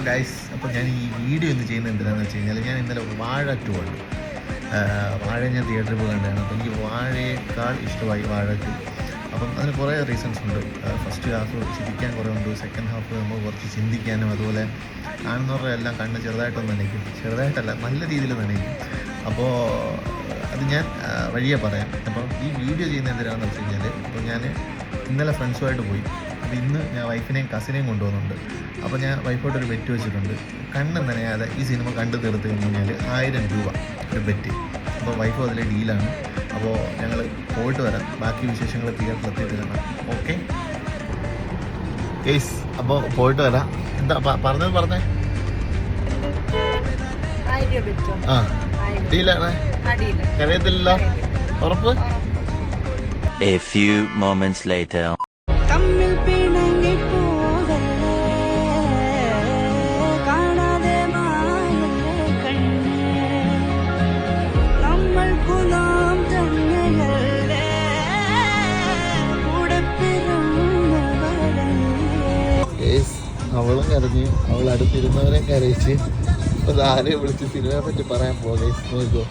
Guys, അപ്പോൾ ഞാൻ ഈ വീഡിയോ ഇന്ന് ചെയ്യുന്നത് എന്തിനാണെന്ന് വെച്ച് കഴിഞ്ഞാൽ ഞാൻ ഇന്നലെ വാഴ 2 കണ്ടു. വാഴ ഞാൻ തിയേറ്ററിൽ പോയി കണ്ടാണ്. അപ്പോൾ എനിക്ക് വാഴയേക്കാൾ ഇഷ്ടമായി വാഴ 2. അപ്പം അതിന് കുറേ റീസൺസ് ഉണ്ട്. ഫസ്റ്റ് ഹാഫ് ചിരിക്കാൻ കുറേ ഉണ്ട്. സെക്കൻഡ് ഹാഫ് നമ്മൾ കുറച്ച് ചിന്തിക്കാനും അതുപോലെ കാണുന്നവരുടെ എല്ലാം കണ്ണ് ചെറുതായിട്ടൊന്നും നനയ്ക്കും. ചെറുതായിട്ടല്ല, നല്ല രീതിയിൽ നനയ്ക്കും. അപ്പോൾ അത് ഞാൻ വഴിയെ പറയാം. അപ്പം ഈ വീഡിയോ ചെയ്യുന്നത് എന്തിനാണെന്ന് വെച്ച് കഴിഞ്ഞാൽ, ഇപ്പോൾ ഞാൻ ഇന്നലെ ഫ്രണ്ട്സുമായിട്ട് പോയി. അപ്പോൾ ഇന്ന് ഞാൻ വൈഫിനെയും കസിനെയും കൊണ്ടുപോകുന്നുണ്ട്. അപ്പോൾ ഞാൻ വൈഫോട്ടൊരു ബെറ്റ് വെച്ചിട്ടുണ്ട്. കണ്ണ് നനയാതെ ഈ സിനിമ കണ്ടു തീർത്ത് കഴിഞ്ഞാൽ 1000 രൂപ ഒരു ബെറ്റ്. അപ്പോൾ വൈഫും അതിലെ ഡീലാണ്. അപ്പോൾ ഞങ്ങൾ പോയിട്ട് വരാം. ബാക്കി വിശേഷങ്ങൾ തിയേറ്ററിലെത്തിയിട്ട് കാണാം. ഓക്കെ കേസ്, അപ്പോൾ പോയിട്ട് വരാം. എന്താ പറഞ്ഞേ? ആ, ഡീലാണ്. കരയത്തില്ല, ഉറപ്പ്? A few moments later. അവളും കരഞ്ഞ്, അവൾ അടുത്തിരുന്നവരെ കരയിച്ച്. അപ്പോൾ ആരെയും വിളിച്ച് സിനിമയെ പറ്റി പറയാൻ പോകെ. നോക്കോ.